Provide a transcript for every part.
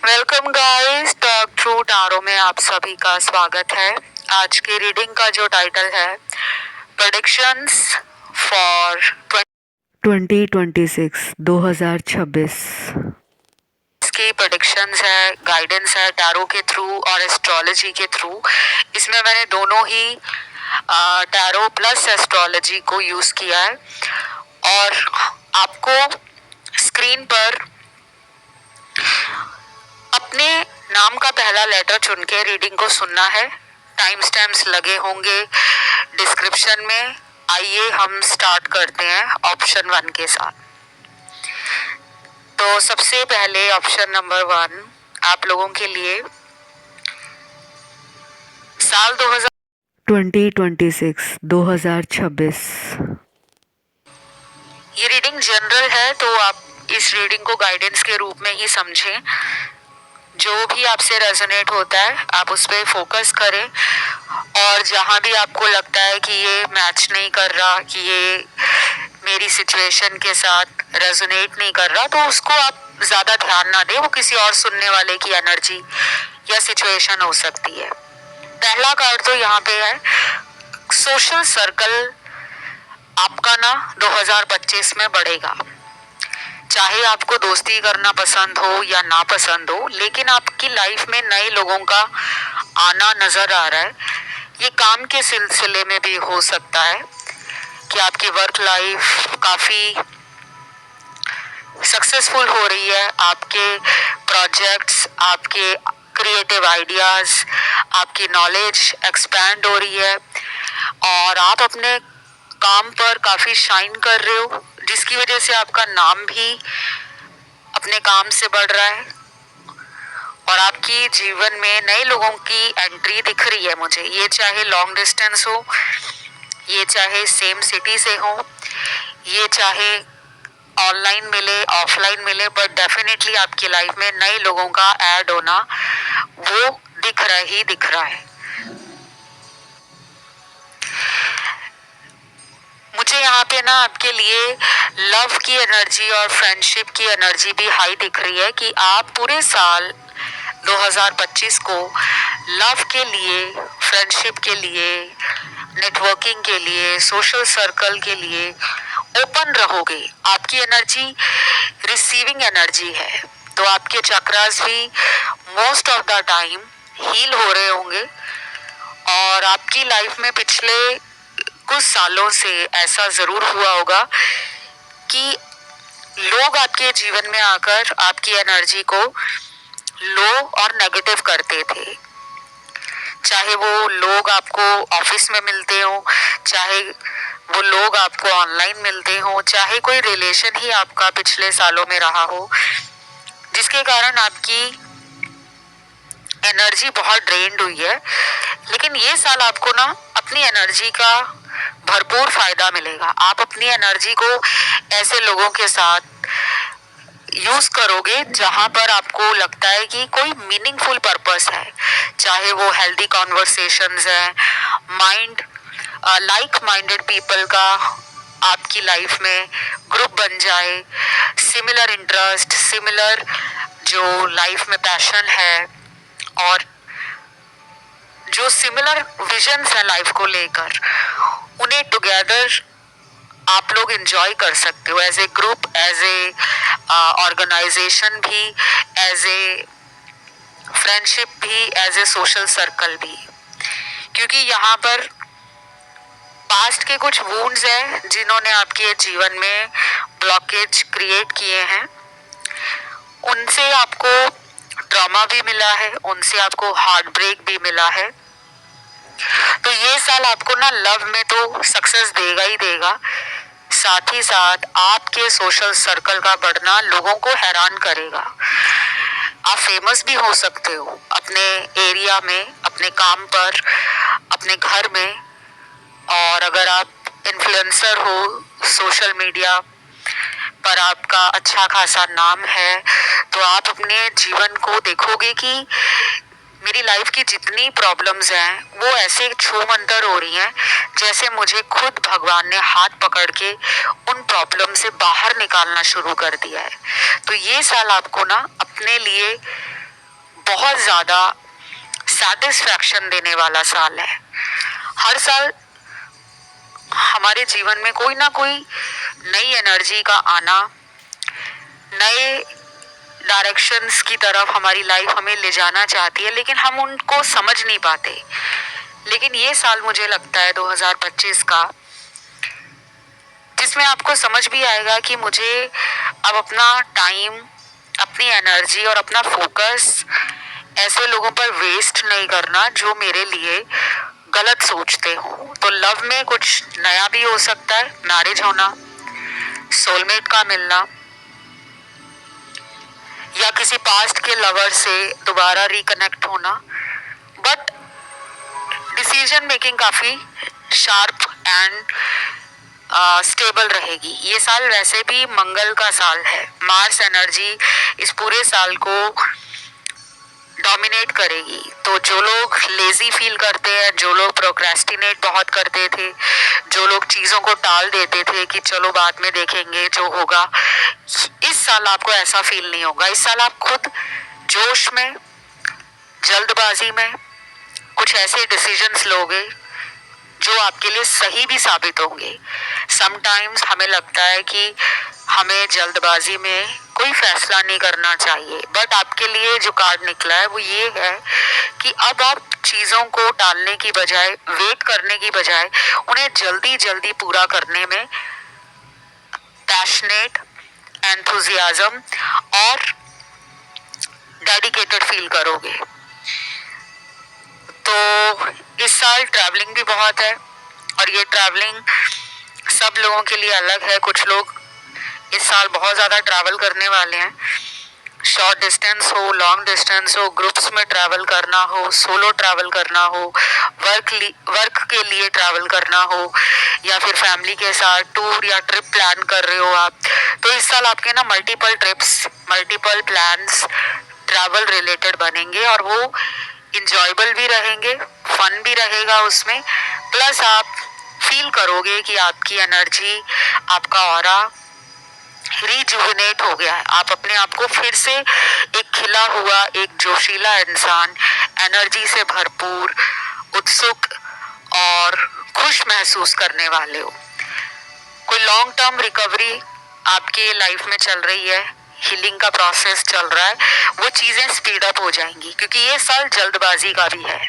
Welcome guys, talk through tarot में आप सभी का स्वागत है। आज की रीडिंग का जो टाइटल है प्रेडिक्शंस फॉर 2026 की प्रेडिक्शंस है, गाइडेंस है टैरो के थ्रू और एस्ट्रोलॉजी के थ्रू। इसमें मैंने दोनों ही टैरो प्लस एस्ट्रोलॉजी को यूज किया है और आपको स्क्रीन पर अपने नाम का पहला लेटर चुन के रीडिंग को सुनना है। टाइम स्टैम्प्स लगे होंगे डिस्क्रिप्शन में। आइए हम स्टार्ट करते हैं ऑप्शन 1 के साथ। तो सबसे पहले ऑप्शन नंबर 1 आप लोगों के लिए साल 2026 ये रीडिंग जनरल है, तो आप इस रीडिंग को गाइडेंस के रूप में ही समझें। जो भी आपसे रेजोनेट होता है आप उस पर फोकस करें और जहाँ भी आपको लगता है कि ये मैच नहीं कर रहा, कि ये मेरी सिचुएशन के साथ रेजोनेट नहीं कर रहा, तो उसको आप ज़्यादा ध्यान ना दें। वो किसी और सुनने वाले की एनर्जी या सिचुएशन हो सकती है। पहला कार्ड तो यहाँ पे है सोशल सर्कल आपका ना 2025 में बढ़ेगा। चाहे आपको दोस्ती करना पसंद हो या ना पसंद हो, लेकिन आपकी लाइफ में नए लोगों का आना नजर आ रहा है। ये काम के सिलसिले में भी हो सकता है कि आपकी वर्क लाइफ काफी सक्सेसफुल हो रही है। आपके प्रोजेक्ट्स, आपके क्रिएटिव आइडियाज, आपकी नॉलेज एक्सपैंड हो रही है और आप अपने काम पर काफी शाइन कर रहे हो, जिसकी वजह से आपका नाम भी अपने काम से बढ़ रहा है और आपकी जीवन में नए लोगों की एंट्री दिख रही है मुझे। ये चाहे लॉन्ग डिस्टेंस हो, ये चाहे सेम सिटी से हो, ये चाहे ऑनलाइन मिले ऑफलाइन मिले, बट डेफिनेटली आपकी लाइफ में नए लोगों का ऐड होना वो दिख रहा है। मुझे यहाँ पे ना आपके लिए लव की एनर्जी और फ्रेंडशिप की एनर्जी भी हाई दिख रही है कि आप पूरे साल 2025 को लव के लिए, फ्रेंडशिप के लिए, नेटवर्किंग के लिए, सोशल सर्कल के लिए ओपन रहोगे। आपकी एनर्जी रिसीविंग एनर्जी है, तो आपके चक्रास भी most of the time heal हो रहे होंगे और आपकी लाइफ में पिछले कुछ सालों से ऐसा जरूर हुआ होगा कि लोग आपके जीवन में आकर आपकी एनर्जी को लो और नेगेटिव करते थे। चाहे वो लोग आपको ऑफिस में मिलते हो, चाहे वो लोग आपको ऑनलाइन मिलते हो, चाहे कोई रिलेशन ही आपका पिछले सालों में रहा हो, जिसके कारण आपकी एनर्जी बहुत ड्रेन्ड हुई है। लेकिन ये साल आपको ना अपनी एनर्जी का भरपूर फायदा मिलेगा। आप अपनी एनर्जी को ऐसे लोगों के साथ यूज करोगे जहां पर आपको लगता है कि कोई मीनिंगफुल पर्पस है, चाहे वो हेल्दी कॉन्वर्सेशंस है, माइंड लाइक माइंडेड पीपल का आपकी लाइफ में ग्रुप बन जाए, सिमिलर इंटरेस्ट, सिमिलर जो लाइफ में पैशन है और जो सिमिलर विजन्स है लाइफ को लेकर, उन्हें टुगेदर आप लोग एंजॉय कर सकते हो as a group, as a organisation भी, एज ए फ्रेंडशिप भी, एज ए सोशल सर्कल भी। क्योंकि यहाँ पर पास्ट के कुछ वुंड्स हैं जिन्होंने आपके जीवन में ब्लॉकेज क्रिएट किए हैं, उनसे आपको ट्रॉमा भी मिला है, उनसे आपको हार्ट ब्रेक भी मिला है। तो ये साल आपको ना लव में तो सक्सेस देगा ही देगा, साथ ही साथ आपके सोशल सर्कल का बढ़ना लोगों को हैरान करेगा। आप फेमस भी हो सकते हो अपने एरिया में, अपने काम पर, अपने घर में। और अगर आप इन्फ्लुएंसर हो, सोशल मीडिया पर आपका अच्छा खासा नाम है, तो आप अपने जीवन को देखोगे कि मेरी लाइफ की जितनी प्रॉब्लम्स हैं वो ऐसे छूमंतर हो रही हैं जैसे मुझे खुद भगवान ने हाथ पकड़ के उन प्रॉब्लम से बाहर निकालना शुरू कर दिया है। तो ये साल आपको ना अपने लिए बहुत ज़्यादा सेटिस्फैक्शन देने वाला साल है। हर साल हमारे जीवन में कोई ना कोई नई एनर्जी का आना, नए डायरेक्शंस की तरफ हमारी लाइफ हमें ले जाना चाहती है, लेकिन हम उनको समझ नहीं पाते। लेकिन ये साल मुझे लगता है 2025 का, जिसमें आपको समझ भी आएगा कि मुझे अब अपना टाइम, अपनी एनर्जी और अपना फोकस ऐसे लोगों पर वेस्ट नहीं करना जो मेरे लिए गलत सोचते हो। तो लव में कुछ नया भी हो सकता है, मैरिज होना, सोलमेट का मिलना, या किसी पास्ट के लवर से दोबारा रिकनेक्ट होना। बट डिसीजन मेकिंग काफ़ी शार्प एंड स्टेबल रहेगी। ये साल वैसे भी मंगल का साल है। मार्स एनर्जी इस पूरे साल को डोमिनेट करेगी। तो जो लोग लेजी फील करते हैं, जो लोग प्रोक्रेस्टिनेट बहुत करते थे, जो लोग चीज़ों को टाल देते थे कि चलो बाद में देखेंगे जो होगा, इस साल आपको ऐसा फील नहीं होगा। इस साल आप खुद जोश में, जल्दबाजी में कुछ ऐसे डिसीजंस लोगे जो आपके लिए सही भी साबित होंगे। समटाइम्स हमें लगता है कि हमें जल्दबाजी में कोई फैसला नहीं करना चाहिए, बट आपके लिए जो कार्ड निकला है वो ये है कि अब आप चीज़ों को टालने की बजाय, वेट करने की बजाय उन्हें जल्दी जल्दी पूरा करने में पैशनेट, एंथुजियाज्म और डेडिकेटेड फील करोगे। तो इस साल ट्रैवलिंग भी बहुत है, और ये ट्रैवलिंग सब लोगों के लिए अलग है। कुछ लोग इस साल बहुत ज़्यादा ट्रैवल करने वाले हैं। शॉर्ट डिस्टेंस हो, लॉन्ग डिस्टेंस हो, ग्रुप्स में ट्रैवल करना हो, सोलो ट्रैवल करना हो, वर्क के लिए ट्रैवल करना हो, या फिर फैमिली के साथ टूर या ट्रिप प्लान कर रहे हो आप। तो इस साल आपके ना multiple trips, multiple plans travel related बनेंगे, और वो इंजॉयबल भी रहेंगे, फन भी रहेगा उसमें। प्लस आप फील करोगे कि आपकी एनर्जी, आपका ऑरा रिजुविनेट हो गया है। आप अपने आप को फिर से एक खिला हुआ, एक जोशीला इंसान, एनर्जी से भरपूर, उत्सुक और खुश महसूस करने वाले हो। कोई लॉन्ग टर्म रिकवरी आपके लाइफ में चल रही है, हीलिंग का प्रोसेस चल रहा है, वो चीजें स्पीड अप हो जाएंगी, क्योंकि ये साल जल्दबाजी का भी है।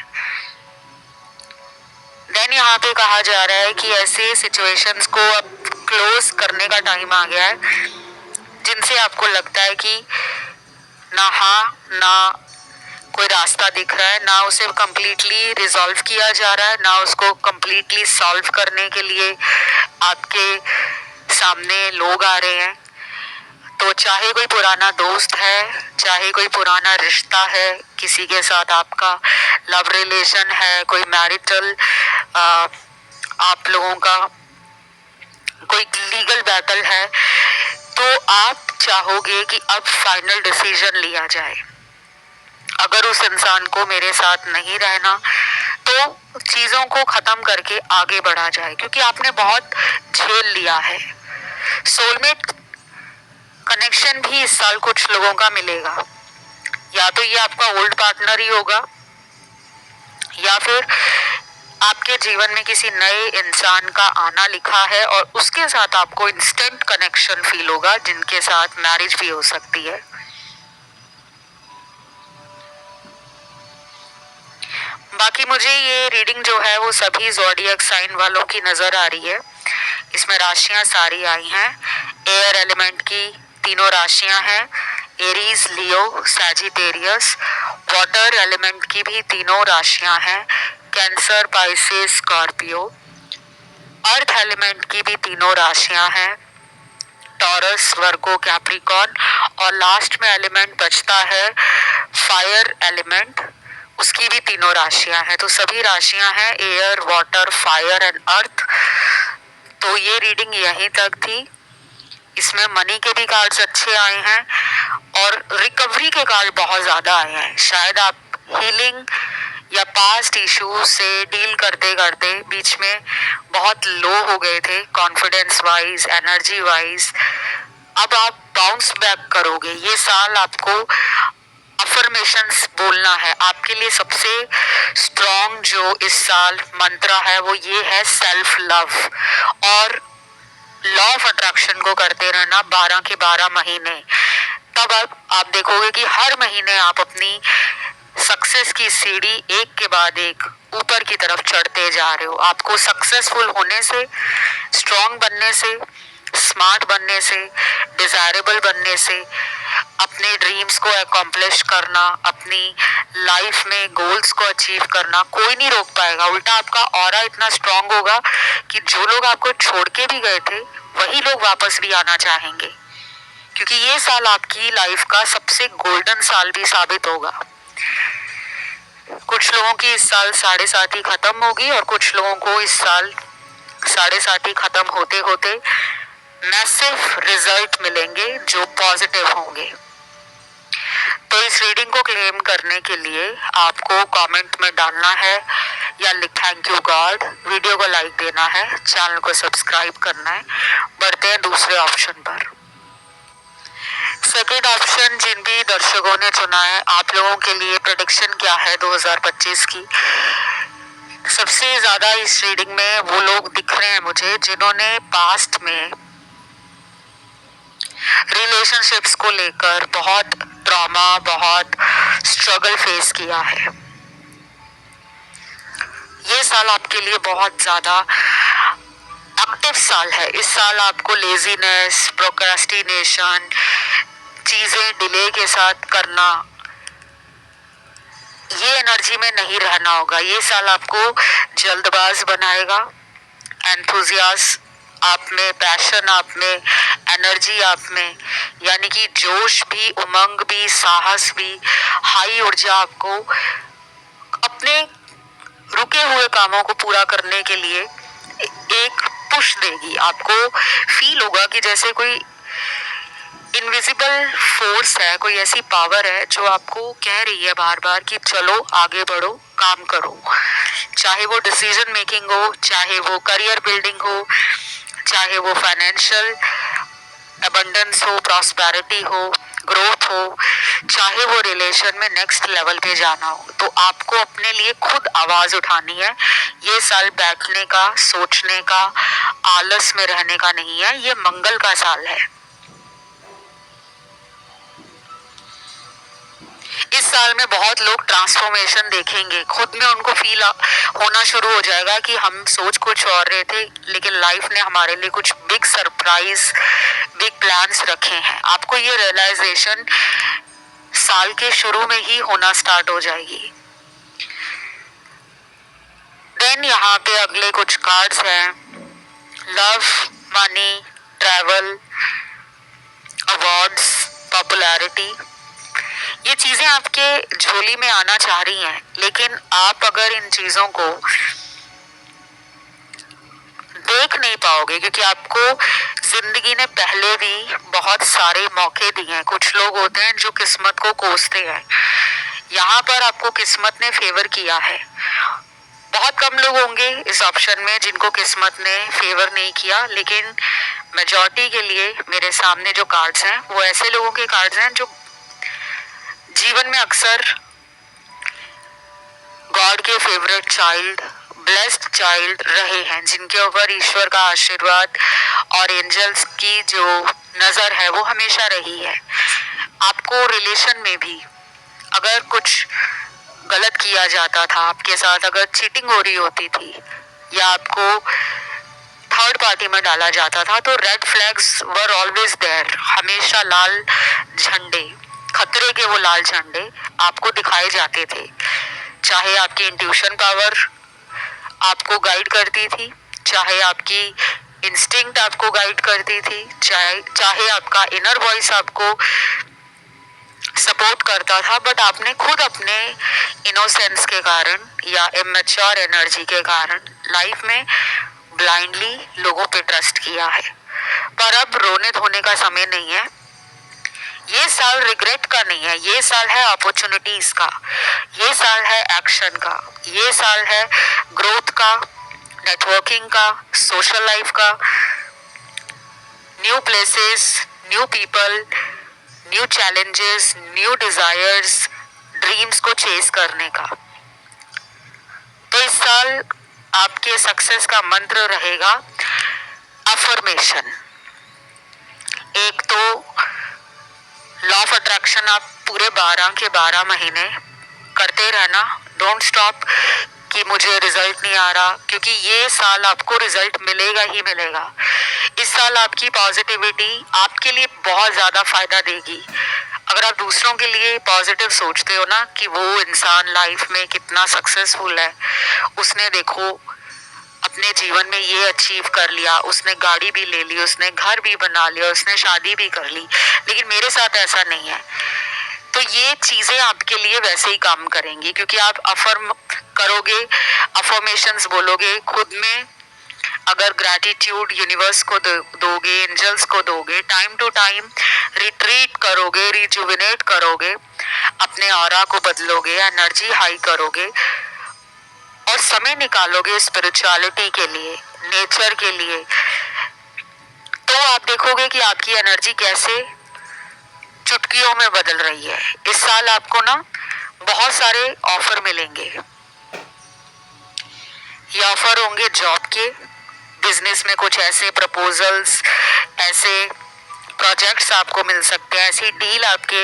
देन यहाँ पे कहा जा रहा है कि ऐसे सिचुएशंस को अब क्लोज करने का टाइम आ गया है जिनसे आपको लगता है कि ना ना कोई रास्ता दिख रहा है, ना उसे कंप्लीटली रिजॉल्व किया जा रहा है, ना उसको कंप्लीटली सॉल्व करने के लिए आपके सामने लोग आ रहे हैं। तो चाहे कोई पुराना दोस्त है, चाहे कोई पुराना रिश्ता है, किसी के साथ आपका लव रिलेशन है, कोई मैरिटल आप लोगों का कोई लीगल बैटल है, तो आप चाहोगे कि अब फाइनल डिसीजन लिया जाए। अगर उस इंसान को मेरे साथ नहीं रहना, तो चीज़ों को ख़त्म करके आगे बढ़ा जाए, क्योंकि आपने बहुत झेल लिया है। सोलमेट कनेक्शन भी इस साल कुछ लोगों का मिलेगा। या तो ये आपका ओल्ड पार्टनर ही होगा, या फिर आपके जीवन में किसी नए इंसान का आना लिखा है और उसके साथ आपको इंस्टेंट कनेक्शन फील होगा, जिनके साथ मैरिज भी हो सकती है। बाकी मुझे ये रीडिंग जो है वो सभी ज़ोडिएक साइन वालों की नज़र आ रही है। इसमें राशियां सारी आई हैं। एयर एलिमेंट की तीनों राशियां हैं, एरीज, लियो, सैजिटेरियस। वाटर एलिमेंट की भी तीनों राशियां हैं, cancer, Pisces, Scorpio. Earth element की भी तीनों राशियां हैं, टॉरस, वर्गो, कैप्रिकॉर्न। और लास्ट में एलिमेंट बचता है फायर एलिमेंट, उसकी भी तीनों राशियां हैं। तो सभी राशियां हैं air, water, fire and earth. तो ये रीडिंग यहीं तक थी। इसमें मनी के भी कार्ड्स अच्छे आए हैं और रिकवरी के कार्ड बहुत ज़्यादा आए हैं। शायद आप हीलिंग या पास्ट इश्यूज से डील करते करते बीच में बहुत लो हो गए थे, कॉन्फिडेंस वाइज, एनर्जी वाइज। अब आप बाउंस बैक करोगे। ये साल आपको अफर्मेशंस बोलना है। आपके लिए सबसे स्ट्रॉन्ग जो इस साल मंत्र है वो ये है सेल्फ लव, और लॉ ऑफ अट्रैक्शन को करते रहना 12 के 12 महीने। तब आप देखोगे कि हर महीने आप अपनी सक्सेस की सीढ़ी एक के बाद एक ऊपर की तरफ चढ़ते जा रहे हो। आपको सक्सेसफुल होने से, स्ट्रॉन्ग बनने से, स्मार्ट बनने से, डिजायरेबल बनने से, अपने ड्रीम्स को अकॉम्प्लिश करना, अपनी लाइफ में गोल्स को अचीव करना कोई नहीं रोक पाएगा। उल्टा आपका ऑरा इतना स्ट्रॉन्ग होगा कि जो लोग आपको छोड़ के भी गए थे वही लोग वापस भी आना चाहेंगे, क्योंकि ये साल आपकी लाइफ का सबसे गोल्डन साल भी साबित होगा। कुछ लोगों की इस साल 7.5 खत्म होगी और कुछ लोगों को इस साल 7.5 खत्म होते होते मैसिव रिजल्ट मिलेंगे जो पॉजिटिव होंगे। तो इस रीडिंग को क्लेम करने के लिए आपको कमेंट में डालना है या थैंक यू गॉड, वीडियो को लाइक देना है, चैनल को सब्सक्राइब करना है। बढ़ते हैं दूसरे ऑप्शन पर। सेकेंड ऑप्शन जिन भी दर्शकों ने चुना है, आप लोगों के लिए प्रेडिक्शन क्या है 2025 की। सबसे ज्यादा इस रीडिंग में वो लोग दिख रहे हैं मुझे जिन्होंने पास्ट में रिलेशनशिप्स को लेकर बहुत ट्रॉमा, बहुत स्ट्रगल फेस किया है। ये साल आपके लिए बहुत ज्यादा एक्टिव साल है। इस साल आपको लेजीनेस, प्रोक्रेस्टिनेशन, चीजें डिले के साथ करना, ये एनर्जी में नहीं रहना होगा। ये साल आपको जल्दबाज बनाएगा। एंथुजियास्ट आप में, पैशन आप में, एनर्जी आप में, यानी कि जोश भी, उमंग भी, साहस भी, हाई ऊर्जा आपको अपने रुके हुए कामों को पूरा करने के लिए एक पुश देगी। आपको फील होगा कि जैसे कोई इनविजिबल फोर्स है, कोई ऐसी पावर है जो आपको कह रही है बार बार कि चलो आगे बढ़ो, काम करो। चाहे वो डिसीजन मेकिंग हो, चाहे वो करियर बिल्डिंग हो, चाहे वो फाइनेंशियल अबंडेंस हो, प्रॉस्पेरिटी हो, ग्रोथ हो, चाहे वो रिलेशन में नेक्स्ट लेवल पे जाना हो, तो आपको अपने लिए खुद आवाज उठानी है। ये साल बैठने का, सोचने का, आलस में रहने का नहीं है। ये मंगल का साल है। इस साल में बहुत लोग ट्रांसफॉर्मेशन देखेंगे। खुद में उनको फील होना शुरू हो जाएगा कि हम सोच कुछ और रहे थे, लेकिन लाइफ ने हमारे लिए कुछ बिग सरप्राइज, बिग प्लान्स रखे हैं। आपको ये रियलाइजेशन साल के शुरू में ही होना स्टार्ट हो जाएगी। देन यहाँ पे अगले कुछ कार्ड्स हैं। Love, money, travel, awards, popularity, ये चीजें आपके झोली में आना चाह रही हैं, लेकिन आप अगर इन चीजों को देख नहीं पाओगे, क्योंकि आपको जिंदगी ने पहले भी बहुत सारे मौके दिए हैं। कुछ लोग होते हैं जो किस्मत को कोसते हैं। यहाँ पर आपको किस्मत ने फेवर किया है। बहुत कम लोग होंगे इस ऑप्शन में जिनको किस्मत ने फेवर नहीं किया, लेकिन मेजॉरिटी के लिए मेरे सामने जो कार्ड्स हैं वो ऐसे लोगों के कार्ड्स हैं जो जीवन में अक्सर गॉड के फेवरेट चाइल्ड, ब्लेस्ड चाइल्ड रहे हैं, जिनके ऊपर ईश्वर का आशीर्वाद और एंजल्स की जो नजर है वो हमेशा रही है। आपको रिलेशन में भी अगर कुछ गलत किया जाता था, आपके साथ अगर चीटिंग हो रही होती थी या आपको थर्ड पार्टी में डाला जाता था, तो red flags were always there. हमेशा लाल झंडे, खतरे के वो लाल झंडे आपको दिखाए जाते थे। चाहे आपकी इंट्यूशन पावर आपको गाइड करती थी, चाहे आपकी इंस्टिंक्ट आपको गाइड करती थी, चाहे आपका इनर वॉइस आपको सपोर्ट करता था, बट आपने खुद अपने इनोसेंस के कारण या इमेच्योर एनर्जी के कारण लाइफ में ब्लाइंडली लोगों पे ट्रस्ट किया है। पर अब रोने धोने का समय नहीं है। ये साल रिग्रेट का नहीं है, ये साल है अपॉर्चुनिटीज का, ये साल है एक्शन का, ये साल है ग्रोथ का, नेटवर्किंग का, सोशल लाइफ का, new places, new people, new challenges, new desires, dreams को चेस करने का। तो इस साल आपके सक्सेस का मंत्र रहेगा अफर्मेशन। एक तो लॉ ऑफ अट्रैक्शन आप पूरे 12 के 12 महीने करते रहना, डोंट स्टॉप कि मुझे रिजल्ट नहीं आ रहा, क्योंकि ये साल आपको रिजल्ट मिलेगा ही मिलेगा। इस साल आपकी पॉजिटिविटी आपके लिए बहुत ज्यादा फायदा देगी। अगर आप दूसरों के लिए पॉजिटिव सोचते हो ना कि वो इंसान लाइफ में कितना सक्सेसफुल है, उसने देखो अपने जीवन में ये अचीव कर लिया, उसने गाड़ी भी ले ली, उसने घर भी बना लिया, उसने शादी भी कर ली, लेकिन मेरे साथ ऐसा नहीं है, तो ये चीजें आपके लिए वैसे ही काम करेंगी, क्योंकि आप अफर्म करोगे, अफर्मेशंस बोलोगे खुद में। अगर ग्रैटिट्यूड यूनिवर्स को दोगे, एंजल्स को दोगे, टाइम टू टाइम रिट्रीट करोगे, रिजुविनेट करोगे, अपने ऑरा को बदलोगे, एनर्जी हाई करोगे और समय निकालोगे स्पिरिचुअलिटी के लिए, नेचर के लिए, तो आप देखोगे कि आपकी एनर्जी कैसे चुटकियों में बदल रही है। इस साल आपको ना बहुत सारे ऑफर मिलेंगे। ये ऑफर होंगे जॉब के, बिजनेस में कुछ ऐसे प्रपोजल्स, ऐसे प्रोजेक्ट्स आपको मिल सकते हैं, ऐसी डील आपके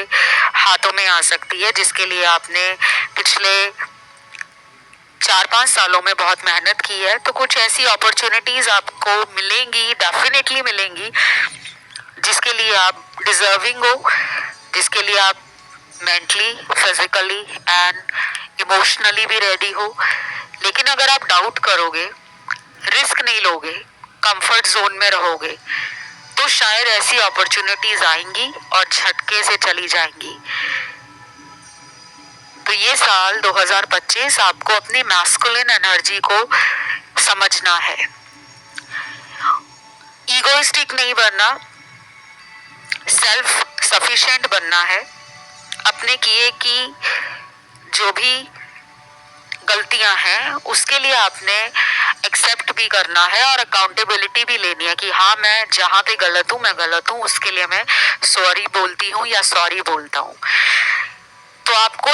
हाथों में आ सकती है जिसके लिए आपने पिछले 4-5 सालों में बहुत मेहनत की है। तो कुछ ऐसी अपॉर्चुनिटीज आपको मिलेंगी, डेफिनेटली मिलेंगी, जिसके लिए आप डिजर्विंग हो, जिसके लिए आप मेंटली, फिजिकली एंड इमोशनली भी रेडी हो। लेकिन अगर आप डाउट करोगे, रिस्क नहीं लोगे, कंफर्ट जोन में रहोगे, तो शायद ऐसी अपॉर्चुनिटीज आएंगी और झटके से चली जाएंगी। तो ये साल 2025 आपको अपनी मैस्कुलिन एनर्जी को समझना है, ईगोइस्टिक नहीं बनना, सेल्फ सफिशिएंट बनना है। अपने किए की जो भी गलतियां हैं उसके लिए आपने एक्सेप्ट भी करना है और अकाउंटेबिलिटी भी लेनी है कि हाँ, मैं जहाँ पे गलत हूँ मैं गलत हूँ, उसके लिए मैं सॉरी बोलती हूँ या सॉरी बोलता हूँ। तो आपको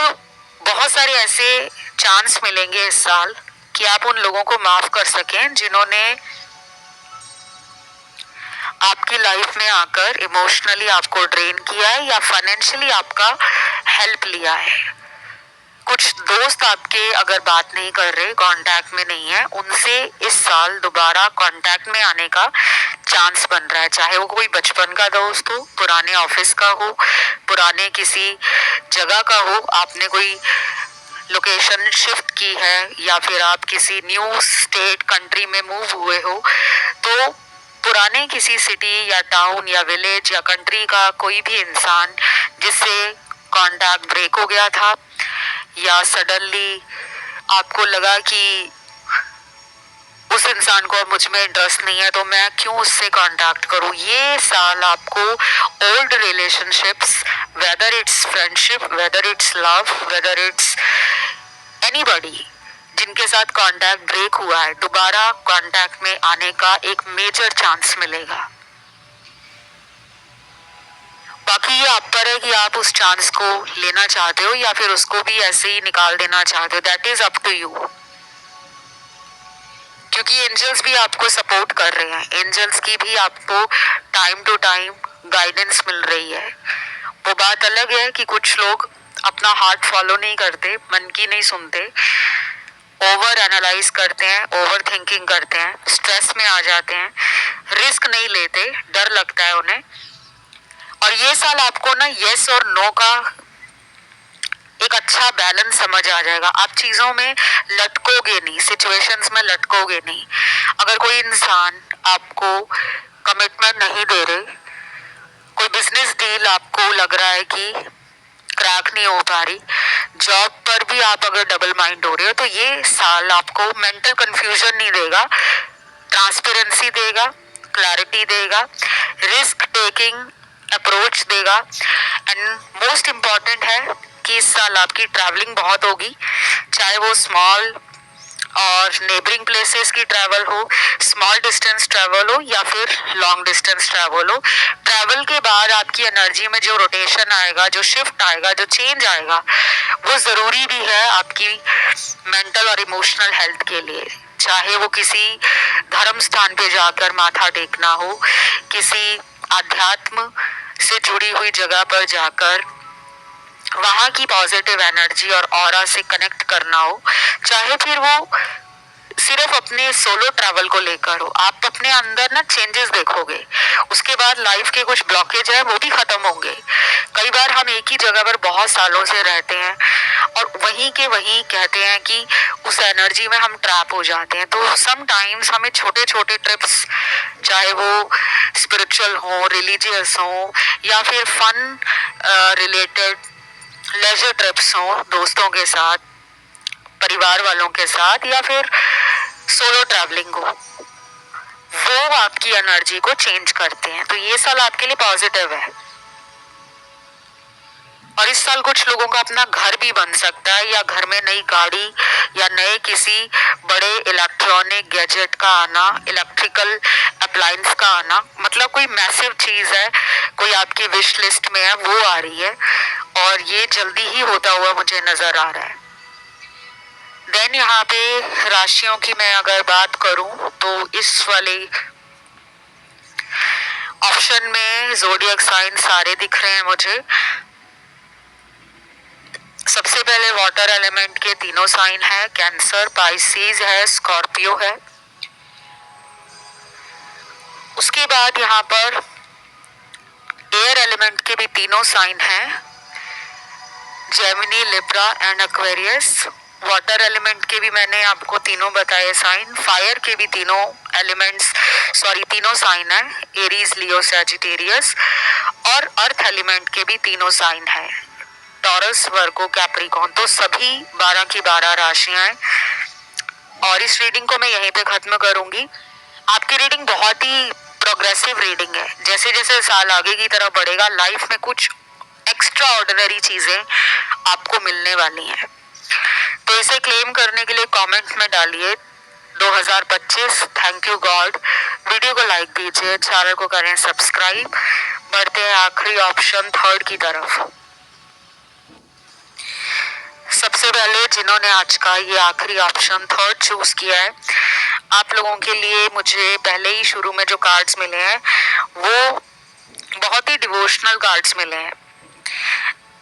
बहुत सारे ऐसे चांस मिलेंगे इस साल कि आप उन लोगों को माफ कर सकें जिन्होंने आपकी लाइफ में आकर इमोशनली आपको ड्रेन किया है या फाइनेंशियली आपका हेल्प लिया है। कुछ दोस्त आपके अगर बात नहीं कर रहे, कांटेक्ट में नहीं है, उनसे इस साल दोबारा कांटेक्ट में आने का चांस बन रहा है, चाहे वो कोई बचपन का दोस्त हो, पुराने ऑफिस का हो, पुराने किसी जगह का हो, आपने कोई लोकेशन शिफ्ट की है या फिर आप किसी न्यू स्टेट कंट्री में मूव हुए हो, तो पुराने किसी सिटी या टाउन या विलेज या कंट्री का कोई भी इंसान जिससे कांटेक्ट ब्रेक हो गया था या सडनली आपको लगा कि उस इंसान को मुझ में इंटरेस्ट नहीं है तो मैं क्यों उससे कांटेक्ट करूं, ये साल आपको old relationships, whether it's friendship, whether it's love, whether it's anybody, जिनके साथ कांटेक्ट ब्रेक हुआ है, दोबारा कांटेक्ट में आने का एक मेजर चांस मिलेगा। बाकी ये आप पर है कि आप उस चांस को लेना चाहते हो या फिर उसको भी ऐसे ही निकाल देना चाहते हो, that is up to you. क्योंकि एंजल्स भी आपको सपोर्ट कर रहे हैं, एंजल्स की भी आपको टाइम टू टाइम गाइडेंस मिल रही है। वो बात अलग है कि कुछ लोग अपना हार्ट फॉलो नहीं करते, मन की नहीं सुनते, ओवर एनालाइज करते हैं, ओवर थिंकिंग करते हैं, स्ट्रेस में आ जाते हैं, रिस्क नहीं लेते, डर लगता है उन्हें। और ये साल आपको ना यस और नो का एक अच्छा बैलेंस समझ आ जाएगा। आप चीजों में लटकोगे नहीं, सिचुएशंस में लटकोगे नहीं। अगर कोई इंसान आपको कमिटमेंट नहीं दे रहे, कोई बिजनेस डील आपको लग रहा है कि क्रैक नहीं हो पा रही, जॉब पर भी आप अगर डबल माइंड हो रहे हो, तो ये साल आपको मेंटल कंफ्यूजन नहीं देगा, ट्रांसपेरेंसी देगा, क्लैरिटी देगा, रिस्क टेकिंग अप्रोच देगा। एंड मोस्ट इम्पॉर्टेंट है कि इस साल आपकी ट्रैवलिंग बहुत होगी, चाहे वो स्मॉल और नेबरिंग प्लेसेस की ट्रैवल हो, स्मॉल डिस्टेंस ट्रैवल हो या फिर लॉन्ग डिस्टेंस ट्रैवल हो। ट्रैवल के बाद आपकी एनर्जी में जो रोटेशन आएगा, जो शिफ्ट आएगा, जो चेंज आएगा, वो ज़रूरी भी है आपकी मेंटल और इमोशनल हेल्थ के लिए। चाहे वो किसी धर्म स्थान पे जाकर माथा टेकना हो, किसी आध्यात्म से जुड़ी हुई जगह पर जाकर वहाँ की पॉजिटिव एनर्जी और ऑरा से कनेक्ट करना हो, चाहे फिर वो सिर्फ अपने सोलो ट्रैवल को लेकर हो, आप अपने अंदर ना चेंजेस देखोगे। उसके बाद लाइफ के कुछ ब्लॉकेज है वो भी खत्म होंगे। कई बार हम एक ही जगह पर बहुत सालों से रहते हैं और वहीं के वहीं कहते हैं कि उस एनर्जी में हम ट्रैप हो जाते हैं। तो समटाइम्स हमें छोटे छोटे ट्रिप्स, चाहे वो स्पिरिचुअल हो, रिलीजियस हो, या फिर फन रिलेटेड लेजर ट्रिप्स हो दोस्तों के साथ, परिवार वालों के साथ, या फिर सोलो ट्रैवलिंग हो, वो आपकी एनर्जी को चेंज करते हैं। तो ये साल आपके लिए पॉजिटिव है। और इस साल कुछ लोगों का अपना घर भी बन सकता है, या घर में नई गाड़ी या नए किसी बड़े इलेक्ट्रॉनिक गैजेट का आना, इलेक्ट्रिकल अप्लायंस का आना, मतलब कोई मैसिव चीज है, कोई आपकी विश लिस्ट में है, वो आ रही है और ये जल्दी ही होता हुआ मुझे नजर आ रहा है। देन यहाँ पे राशियों की मैं अगर बात करूं तो इस वाले ऑप्शन में ज़ोडिएक साइन सारे दिख रहे हैं मुझे। सबसे पहले वाटर एलिमेंट के तीनों साइन है, कैंसर, पाइसिस है, स्कॉर्पियो है। उसके बाद यहाँ पर एयर एलिमेंट के भी तीनों साइन हैं, Gemini, Libra and Aquarius. Water element के भी मैंने आपको तीनों बताए साइन। फायर के भी तीनों एलिमेंट्स, तीनों साइन है, एरीज, लियो, सैजिटेरियस। और अर्थ एलिमेंट के भी तीनों साइन है, टॉरस, वर्गो, कैप्रिकॉर्न। तो सभी 12 की 12 राशियां हैं। और इस रीडिंग को मैं यहीं पे खत्म करूंगी। आपकी रीडिंग बहुत ही प्रोग्रेसिव रीडिंग है। जैसे जैसे साल आगे की तरफ बढ़ेगा, लाइफ में कुछ एक्स्ट्रा ऑर्डिनरी चीजें आपको मिलने वाली हैं। तो इसे क्लेम करने के लिए कमेंट में डालिए 2025 थैंक यू गॉड। वीडियो को लाइक दीजिए, चैनल को करें सब्सक्राइब। बढ़ते हैं आखिरी ऑप्शन थर्ड की तरफ। सबसे पहले जिन्होंने आज का ये आखिरी ऑप्शन थर्ड चूज किया है, आप लोगों के लिए मुझे पहले ही शुरू में जो कार्ड्स मिले हैं वो बहुत ही डिवोशनल कार्ड्स मिले हैं।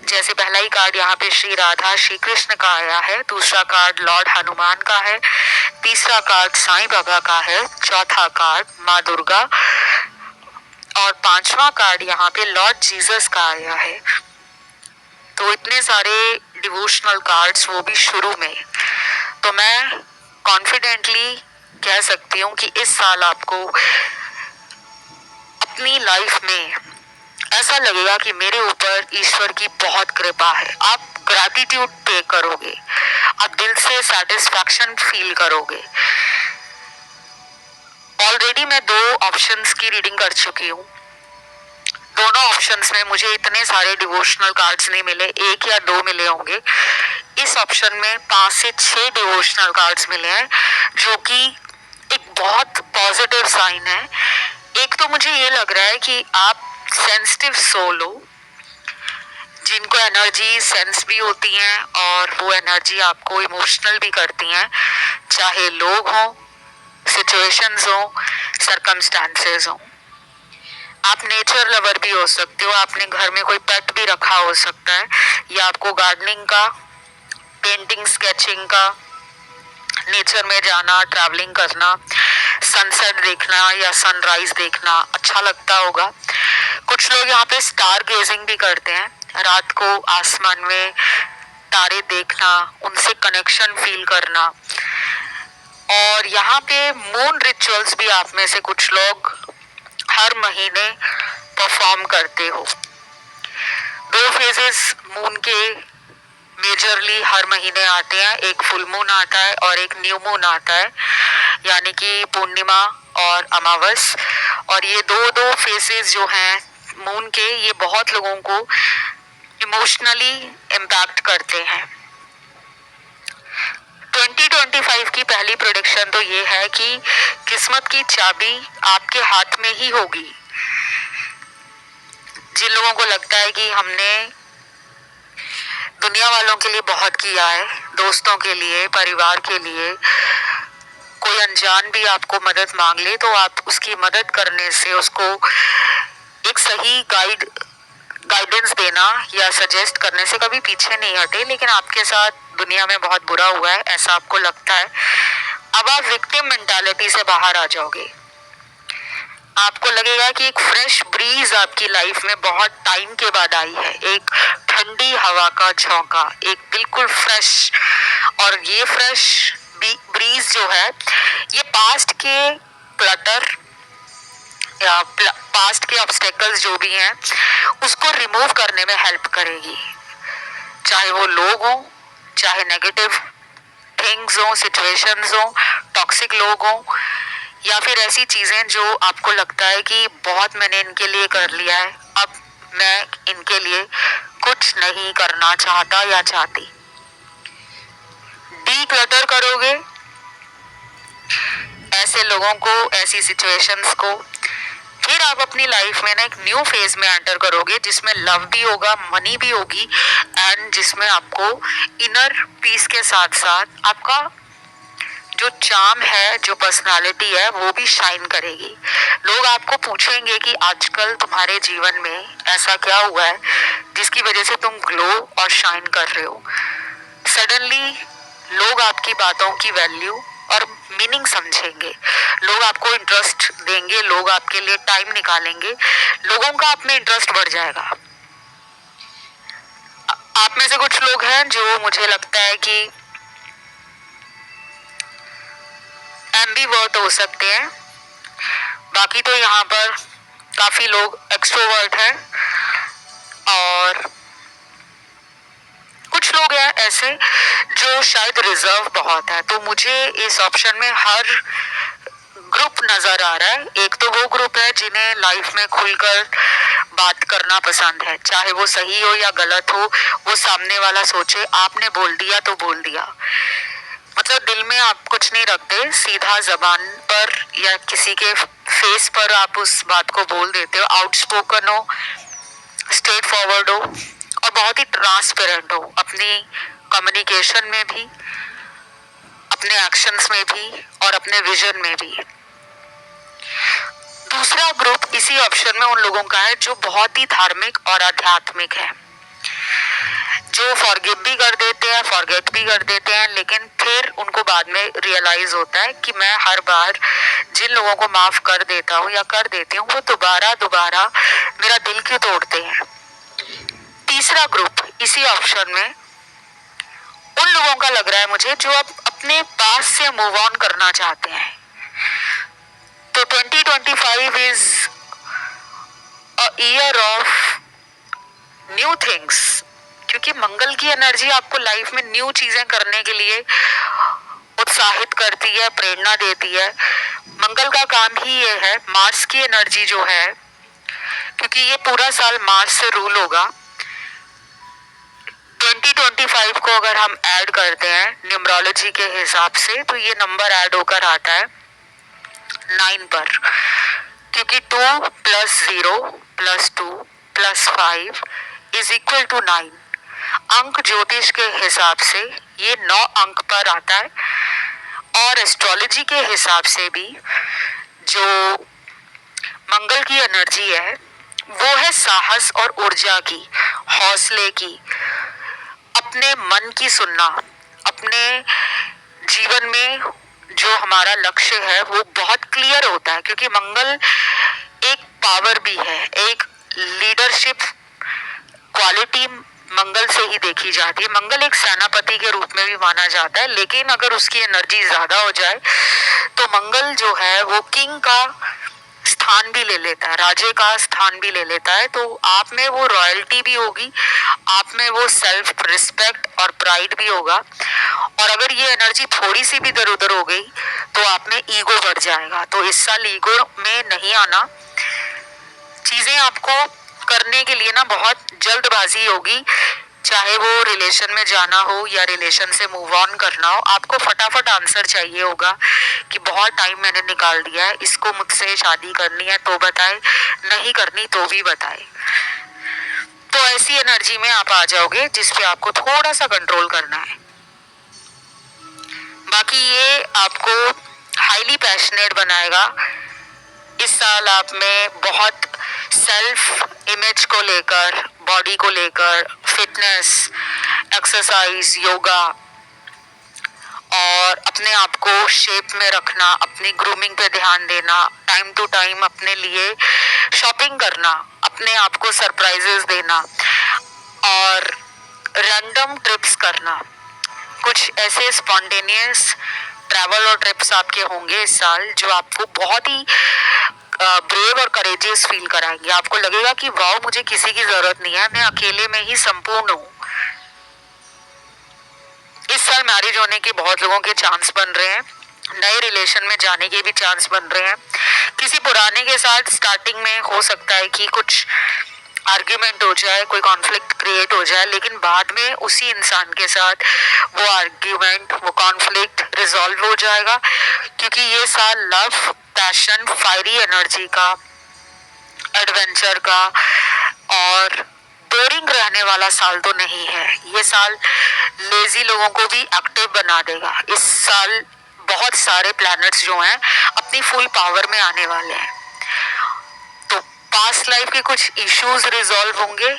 जैसे पहला ही कार्ड यहाँ पे श्री राधा श्री कृष्ण का आया है, दूसरा कार्ड लॉर्ड हनुमान का है, तीसरा कार्ड साईं बाबा का है, चौथा कार्ड माँ दुर्गा, और पांचवा कार्ड यहाँ पे लॉर्ड जीसस का आया है। तो इतने सारे डिवोशनल कार्ड्स, वो भी शुरू में। तो मैं कॉन्फिडेंटली कह सकती हूँ कि इस साल आपको अपनी लाइफ में ऐसा लगेगा कि मेरे ऊपर ईश्वर की बहुत कृपा है। आप ग्रैटिट्यूड पे करोगे, आप दिल से सेटिस्फैक्शन फील करोगे। ऑलरेडी मैं 2 ऑप्शंस की रीडिंग कर चुकी हूँ। दोनों ऑप्शंस में मुझे इतने सारे डिवोशनल कार्ड्स नहीं मिले, 1 या 2 मिले होंगे। इस ऑप्शन में 5 से 6 डिवोशनल कार्ड्स मिले हैं, जो कि एक बहुत पॉजिटिव साइन है। एक तो मुझे ये लग रहा है कि आप सेंसिटिव सोल हो, जिनको एनर्जी सेंस भी होती हैं और वो एनर्जी आपको इमोशनल भी करती हैं, चाहे लोग हों, सिचुएशंस हों, सर्कमस्टांसेस हों। आप नेचर लवर भी हो सकते हो, आपने घर में कोई पेट भी रखा हो सकता है, या आपको गार्डनिंग का, पेंटिंग, स्केचिंग का, नेचर में जाना, ट्रैवलिंग करना, सनसेट देखना या सनराइज देखना अच्छा लगता होगा। कुछ लोग यहाँ पे स्टार गेजिंग भी करते हैं, रात को आसमान में तारे देखना, उनसे कनेक्शन फील करना। और यहाँ पे मून रिचुअल्स भी आप में से कुछ लोग हर महीने परफॉर्म करते हो। 2 फेजेस मून के मेजरली हर महीने आते हैं, एक फुल मून आता है और एक न्यू मून आता है, यानी कि पूर्णिमा और अमावस। और ये दो फेसेस जो हैं मून के, ये बहुत लोगों को इमोशनली इम्पैक्ट करते हैं। 2025 की पहली प्रेडिक्शन तो ये है कि किस्मत की चाबी आपके हाथ में ही होगी। जिन लोगों को लगता है कि हमने दुनिया वालों के लिए बहुत किया है, दोस्तों के लिए, परिवार के लिए। कोई अनजान भी आपको मदद मांग ले तो आप उसकी मदद करने से उसको एक सही गाइडेंस देना या सजेस्ट करने से कभी पीछे नहीं हटे। लेकिन आपके साथ दुनिया में बहुत बुरा हुआ है, ऐसा आपको लगता है, अब आप विक्टिम मेंटालिटी से बाहर आ जाओगे। आपको लगेगा कि एक फ्रेश ब्रीज आपकी लाइफ में बहुत टाइम के बाद आई है, एक ठंडी हवा का झोंका, एक बिल्कुल फ्रेश। और ये फ्रेश ब्रीज जो है ये पास्ट के क्लटर या पास्ट के ऑब्स्टेकल्स जो भी हैं उसको रिमूव करने में हेल्प करेगी। चाहे वो लोग हों, चाहे नेगेटिव थिंग्स हो, सिचुएशंस हो, टॉक्सिक लोग हो, या फिर ऐसी चीजें जो आपको लगता है कि बहुत मैंने इनके लिए कर लिया है, अब मैं इनके लिए कुछ नहीं करना चाहता या चाहती। डीक्लटर करोगे ऐसे लोगों को, ऐसी सिचुएशंस को, फिर आप अपनी लाइफ में ना एक न्यू फेज में एंटर करोगे जिसमें लव भी होगा, मनी भी होगी, एंड जिसमें आपको इनर पीस के साथ साथ आपका जो चार्म है, जो पर्सनालिटी है, वो भी शाइन करेगी। लोग आपको पूछेंगे कि आजकल तुम्हारे जीवन में ऐसा क्या हुआ है जिसकी वजह से तुम ग्लो और शाइन कर रहे हो। सडनली लोग आपकी बातों की वैल्यू और मीनिंग समझेंगे, लोग आपको इंटरेस्ट देंगे, लोग आपके लिए टाइम निकालेंगे, लोगों का आप में इंटरेस्ट बढ़ जाएगा। आप में से कुछ लोग हैं जो मुझे लगता है कि एम्बीवर्ट हो सकते हैं, बाकी तो यहाँ पर काफी लोग एक्सट्रोवर्ट हैं और कुछ लोग हैं ऐसे जो शायद रिजर्व बहुत है। तो मुझे इस ऑप्शन में हर ग्रुप नजर आ रहा है। एक तो वो ग्रुप है जिन्हें लाइफ में खुलकर बात करना पसंद है, चाहे वो सही हो या गलत हो, वो सामने वाला सोचे, आपने बोल दिया तो बोल दिया, मतलब दिल में आप कुछ नहीं रखते, सीधा जबान पर या किसी के फेस पर आप उस बात को बोल देते हो। आउटस्पोकन हो, स्ट्रेट फॉरवर्ड हो और बहुत ही ट्रांसपेरेंट हो अपनी कम्युनिकेशन में भी, अपने एक्शंस में भी और अपने विजन में भी। दूसरा ग्रुप इसी ऑप्शन में उन लोगों का है जो बहुत ही धार्मिक और आध्यात्मिक है, जो फॉरगिव भी कर देते हैं, फॉरगेट भी कर देते हैं, लेकिन फिर उनको बाद में रियलाइज होता है कि मैं हर बार जिन लोगों को माफ कर देता हूँ या कर देती हूँ वो दोबारा मेरा दिल क्यों तोड़ते हैं। तीसरा ग्रुप इसी ऑप्शन में उन लोगों का लग रहा है मुझे जो अब अपने पास से मूव ऑन करना चाहते हैं। तो 2025 is a year of new things, क्योंकि मंगल की एनर्जी आपको लाइफ में न्यू चीजें करने के लिए उत्साहित करती है, प्रेरणा देती है। मंगल का काम ही ये है। मार्स की एनर्जी जो है, क्योंकि ये पूरा साल मार्स से रूल होगा, 2025 को अगर हम ऐड करते हैं न्यूमरोलॉजी के हिसाब से तो ये नंबर ऐड होकर आता है 9 पर, क्योंकि 2 + 0 + 2 + 5 इज इक्वल टू 9। अंक ज्योतिष के हिसाब से ये 9 अंक पर आता है और एस्ट्रोलॉजी के हिसाब से भी जो मंगल की एनर्जी है वो है साहस और ऊर्जा की, हौसले की, अपने मन की सुनना, अपने जीवन में जो हमारा लक्ष्य है वो बहुत क्लियर होता है, क्योंकि मंगल एक पावर भी है, एक लीडरशिप क्वालिटी मंगल से ही देखी जाती है। मंगल एक सेनापति के रूप में भी माना जाता है, लेकिन अगर उसकी एनर्जी ज्यादा हो जाए तो मंगल जो है वो किंग का स्थान भी ले लेता है, राजे का स्थान भी ले लेता है। तो आप में वो रॉयल्टी भी होगी, आप में वो सेल्फ रिस्पेक्ट और प्राइड भी होगा। और अगर ये एनर्जी थोड़ी सी भी इधर उधर हो गई तो आप में ईगो बढ़ जाएगा। तो इस साल ईगो में नहीं आना, चीजें आपको करने के लिए ना बहुत जल्दबाजी होगी, चाहे वो रिलेशन में जाना हो या रिलेशन से मूव ऑन करना हो, आपको फटाफट आंसर चाहिए होगा कि बहुत टाइम मैंने निकाल दिया है, इसको मुझसे शादी करनी है तो बताए, नहीं करनी तो भी बताए। तो ऐसी एनर्जी में आप आ जाओगे जिस पे आपको थोड़ा सा कंट्रोल करना है। बाकी ये आपको हाईली पैशनेट बनाएगा। इस साल आप में बहुत सेल्फ इमेज को लेकर, बॉडी को लेकर, फिटनेस, एक्सरसाइज, योगा और अपने आप को शेप में रखना, अपनी ग्रूमिंग पे ध्यान देना, टाइम टू टाइम अपने लिए शॉपिंग करना, अपने आप को सरप्राइजेस देना और रैंडम ट्रिप्स करना। कुछ ऐसे स्पॉन्टेनियस ट्रैवल और ट्रिप्स आपके होंगे इस साल जो आपको बहुत ही ब्रेव और करेजियस फील कराएंगे। आपको लगेगा कि वाओ, मुझे किसी की जरूरत नहीं है, मैं अकेले में ही संपूर्ण हूँ। इस साल मैरिज होने के बहुत लोगों के चांस बन रहे हैं, नए रिलेशन में जाने के भी चांस बन रहे हैं। किसी पुराने के साथ स्टार्टिंग में हो सकता है कि कुछ आर्ग्यूमेंट हो जाए, कोई कॉन्फ्लिक्ट क्रिएट हो जाए, लेकिन बाद में उसी इंसान के साथ वो आर्ग्यूमेंट, वो कॉन्फ्लिक्ट रिजॉल्व हो जाएगा, क्योंकि ये साल लव, पैशन, फायरी एनर्जी का, एडवेंचर का और बोरिंग रहने वाला साल तो नहीं है। ये साल लेजी लोगों को भी एक्टिव बना देगा। इस साल बहुत सारे प्लैनेट्स जो हैं अपनी फुल पावर में आने वाले हैं। तो पास्ट लाइफ के कुछ इश्यूज रिजॉल्व होंगे,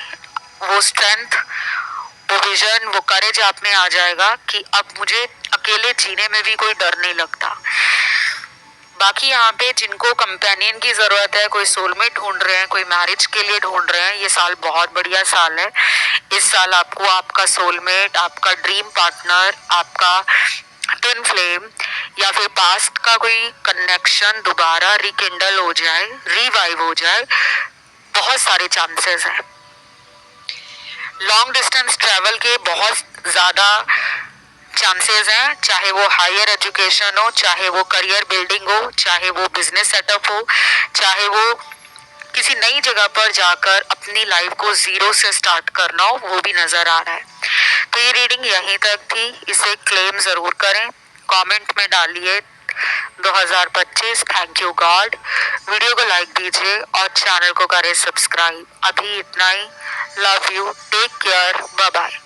वो स्ट्रेंथ, वो विजन, वो करेज आप में आ जाएगा कि अब मुझे अकेले जीने में भी कोई डर नहीं लगता। बाकी यहाँ पे जिनको कंपेनियन की जरूरत है, कोई सोलमेट ढूंढ रहे हैं, कोई मैरिज के लिए ढूंढ रहे हैं, ये साल बहुत बढ़िया साल है। इस साल आपको आपका सोलमेट, आपका ड्रीम पार्टनर, आपका ट्विन फ्लेम या फिर पास्ट का कोई कनेक्शन दोबारा रिकिंडल हो जाए, रिवाइव हो जाए, बहुत सारे चांसेस हैं। लॉन्ग डिस्टेंस ट्रैवल के बहुत ज्यादा चांसेस हैं, चाहे वो हायर एजुकेशन हो, चाहे वो करियर बिल्डिंग हो, चाहे वो बिजनेस सेटअप हो, चाहे वो किसी नई जगह पर जाकर अपनी लाइफ को जीरो से स्टार्ट करना हो, वो भी नजर आ रहा है। तो ये रीडिंग यहीं तक थी। इसे क्लेम जरूर करें, कमेंट में डालिए 2025 थैंक यू गॉड। वीडियो को लाइक दीजिए और चैनल को करें सब्सक्राइब। अभी इतना ही। Love you, take care, bye bye.